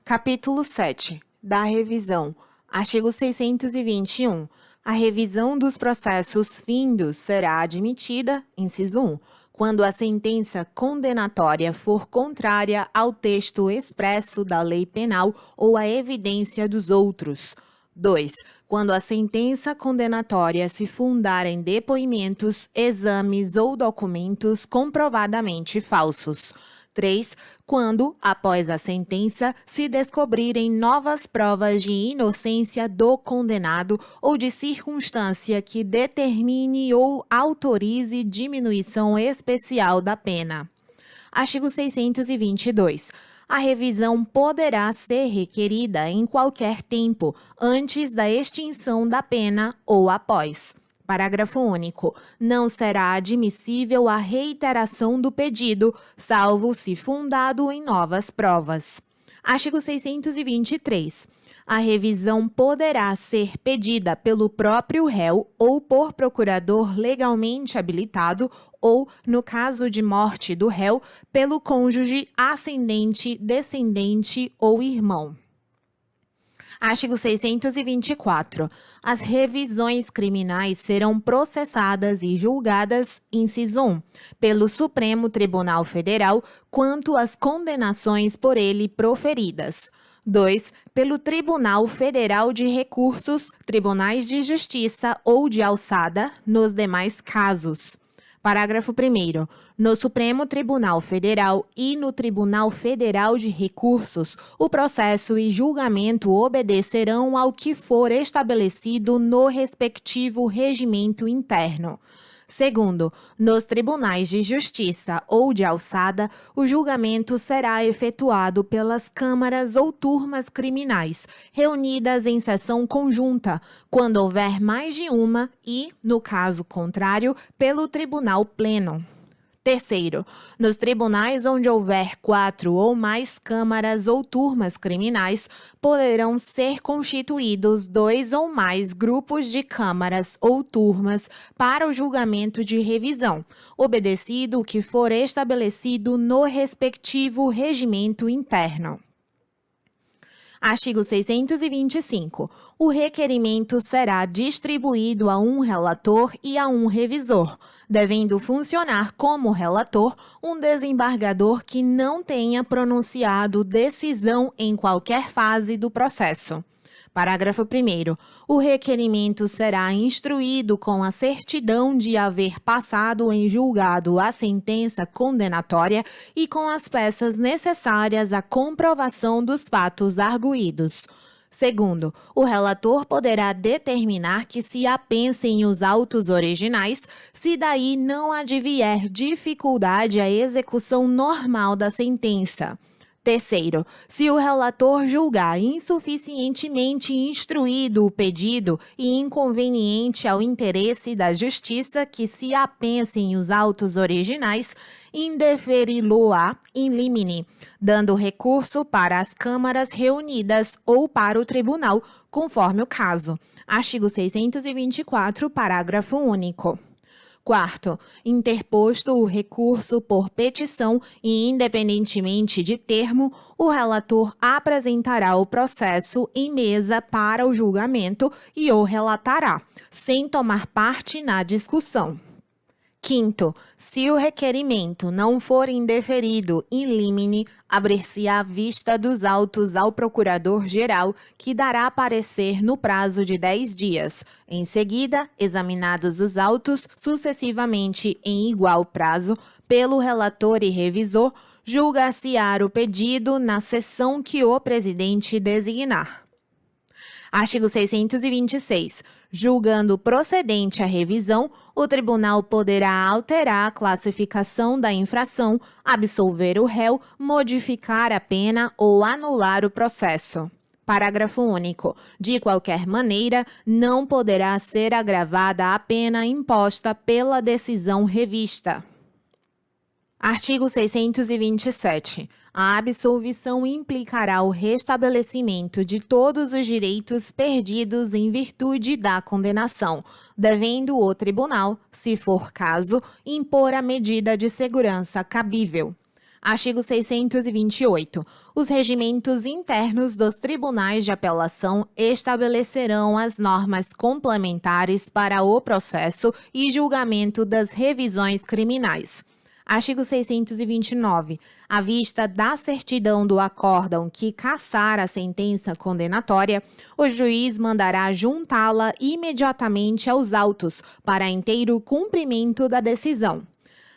Capítulo 7. Da revisão. Artigo 621. A revisão dos processos findos será admitida, inciso 1, quando a sentença condenatória for contrária ao texto expresso da lei penal ou à evidência dos outros. 2. Quando a sentença condenatória se fundar em depoimentos, exames ou documentos comprovadamente falsos. 3. Quando, após a sentença, se descobrirem novas provas de inocência do condenado ou de circunstância que determine ou autorize diminuição especial da pena. Artigo 622. A revisão poderá ser requerida em qualquer tempo, antes da extinção da pena ou após. Parágrafo único. Não será admissível a reiteração do pedido, salvo se fundado em novas provas. Artigo 623. A revisão poderá ser pedida pelo próprio réu ou por procurador legalmente habilitado ou, no caso de morte do réu, pelo cônjuge, ascendente, descendente ou irmão. Artigo 624. As revisões criminais serão processadas e julgadas, inciso 1, pelo Supremo Tribunal Federal quanto às condenações por ele proferidas. 2. Pelo Tribunal Federal de Recursos, Tribunais de Justiça ou de Alçada, nos demais casos. Parágrafo 1º. No Supremo Tribunal Federal e no Tribunal Federal de Recursos, o processo e julgamento obedecerão ao que for estabelecido no respectivo regimento interno. Segundo, nos tribunais de justiça ou de alçada, o julgamento será efetuado pelas câmaras ou turmas criminais, reunidas em sessão conjunta, quando houver mais de uma e, no caso contrário, pelo tribunal pleno. Terceiro, nos tribunais onde houver 4 ou mais câmaras ou turmas criminais, poderão ser constituídos 2 ou mais grupos de câmaras ou turmas para o julgamento de revisão, obedecido o que for estabelecido no respectivo regimento interno. Artigo 625. O requerimento será distribuído a um relator e a um revisor, devendo funcionar como relator um desembargador que não tenha pronunciado decisão em qualquer fase do processo. Parágrafo 1º. O requerimento será instruído com a certidão de haver passado em julgado a sentença condenatória e com as peças necessárias à comprovação dos fatos arguídos. Segundo, o relator poderá determinar que se apensem os autos originais, se daí não advier dificuldade à execução normal da sentença. Terceiro, se o relator julgar insuficientemente instruído o pedido e inconveniente ao interesse da justiça que se apensem os autos originais, indeferi-lo-á in limine, dando recurso para as câmaras reunidas ou para o tribunal, conforme o caso. Artigo 624, parágrafo único. Quarto, interposto o recurso por petição e independentemente de termo, o relator apresentará o processo em mesa para o julgamento e o relatará, sem tomar parte na discussão. Quinto, se o requerimento não for indeferido in limine, abrir-se-á vista dos autos ao Procurador-Geral, que dará parecer no prazo de 10 dias. Em seguida, examinados os autos, sucessivamente em igual prazo, pelo relator e revisor, julgar-se-á o pedido na sessão que o presidente designar. Artigo 626. Julgando procedente a revisão, o tribunal poderá alterar a classificação da infração, absolver o réu, modificar a pena ou anular o processo. Parágrafo único. De qualquer maneira, não poderá ser agravada a pena imposta pela decisão revista. Artigo 627. A absolvição implicará o restabelecimento de todos os direitos perdidos em virtude da condenação, devendo o tribunal, se for caso, impor a medida de segurança cabível. Artigo 628. Os regimentos internos dos tribunais de apelação estabelecerão as normas complementares para o processo e julgamento das revisões criminais. Artigo 629. À vista da certidão do acórdão que cassar a sentença condenatória, o juiz mandará juntá-la imediatamente aos autos para inteiro cumprimento da decisão.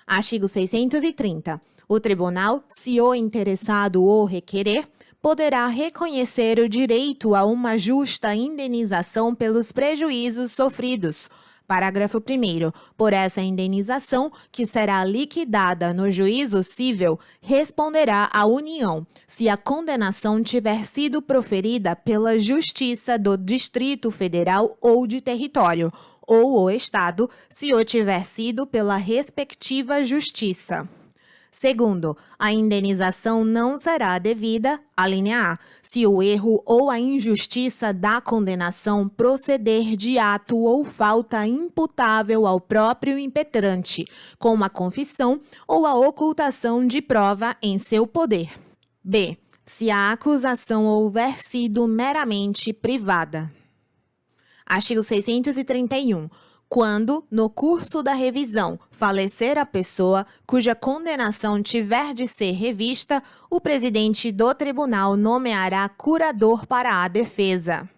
Artigo 630. O tribunal, se o interessado o requerer, poderá reconhecer o direito a uma justa indenização pelos prejuízos sofridos. Parágrafo 1º. Por essa indenização, que será liquidada no juízo cível, responderá a União, se a condenação tiver sido proferida pela Justiça do Distrito Federal ou de território, ou o Estado, se o tiver sido pela respectiva Justiça. Segundo, a indenização não será devida, alínea A, se o erro ou a injustiça da condenação proceder de ato ou falta imputável ao próprio impetrante, com a confissão ou a ocultação de prova em seu poder. B, se a acusação houver sido meramente privada. Artigo 631. Quando, no curso da revisão, falecer a pessoa cuja condenação tiver de ser revista, o presidente do tribunal nomeará curador para a defesa.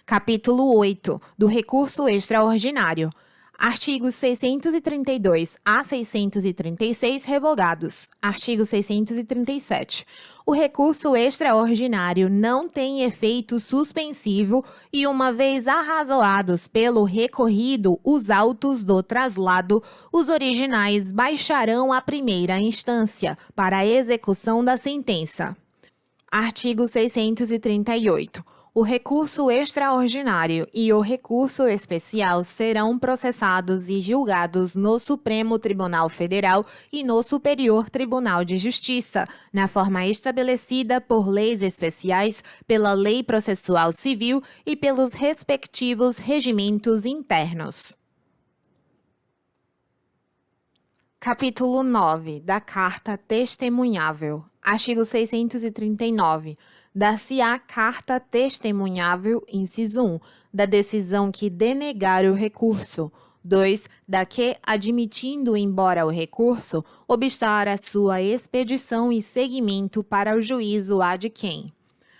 Capítulo 8. Do recurso extraordinário. Artigos 632 a 636 revogados. Artigo 637. O recurso extraordinário não tem efeito suspensivo e, uma vez arrazoados pelo recorrido os autos do traslado, os originais baixarão à primeira instância para a execução da sentença. Artigo 638. O recurso extraordinário e o recurso especial serão processados e julgados no Supremo Tribunal Federal e no Superior Tribunal de Justiça, na forma estabelecida por leis especiais, pela Lei Processual Civil e pelos respectivos regimentos internos. Capítulo 9. Da Carta Testemunhável. Artigo 639. Dar-se-á carta testemunhável, inciso 1, da decisão que denegar o recurso. 2. Da que, admitindo embora o recurso, obstar a sua expedição e seguimento para o juízo ad quem.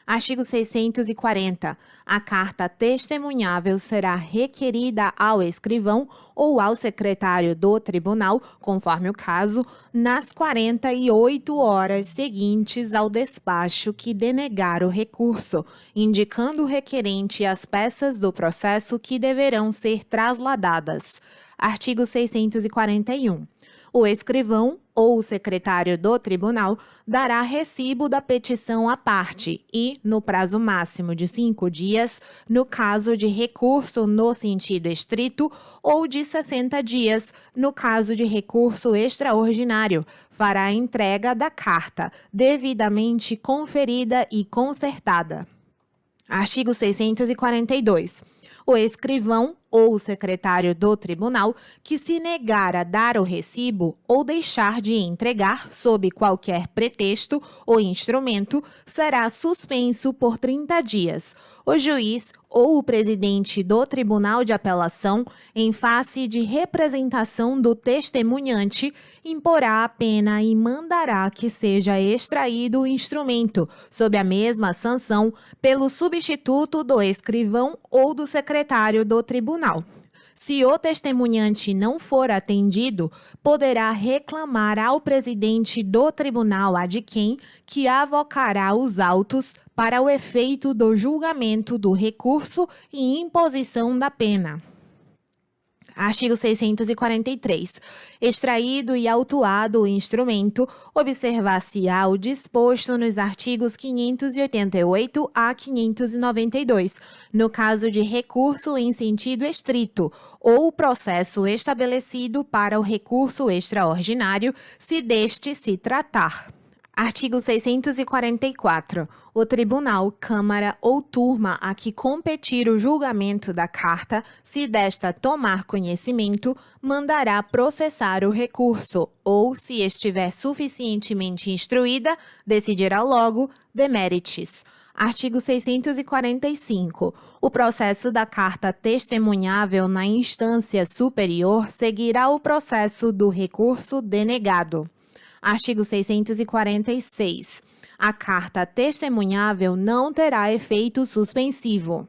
Artigo 640. A carta testemunhável será requerida ao escrivão ou ao secretário do tribunal, conforme o caso, nas 48 horas seguintes ao despacho que denegar o recurso, indicando o requerente as peças do processo que deverão ser trasladadas. Artigo 641. O escrivão ou o secretário do tribunal dará recibo da petição à parte e, no prazo máximo de 5 dias, no caso de recurso no sentido estrito, ou de 60 dias, no caso de recurso extraordinário, fará a entrega da carta, devidamente conferida e consertada. Artigo 642. O escrivão ou o secretário do tribunal que se negar a dar o recibo ou deixar de entregar sob qualquer pretexto ou instrumento será suspenso por 30 dias. O juiz ou o presidente do Tribunal de Apelação, em face de representação do testemunhante, imporá a pena e mandará que seja extraído o instrumento, sob a mesma sanção, pelo substituto do escrivão ou do secretário do tribunal. Se o testemunhante não for atendido, poderá reclamar ao presidente do tribunal ad quem, que avocará os autos para o efeito do julgamento do recurso e imposição da pena. Artigo 643. Extraído e autuado o instrumento, observar-se-á o disposto nos artigos 588 a 592, no caso de recurso em sentido estrito, ou processo estabelecido para o recurso extraordinário, se deste se tratar. Artigo 644. O tribunal, câmara ou turma a que competir o julgamento da carta, se desta tomar conhecimento, mandará processar o recurso ou, se estiver suficientemente instruída, decidirá logo demérites. Artigo 645. O processo da carta testemunhável na instância superior seguirá o processo do recurso denegado. Artigo 646. A carta testemunhável não terá efeito suspensivo.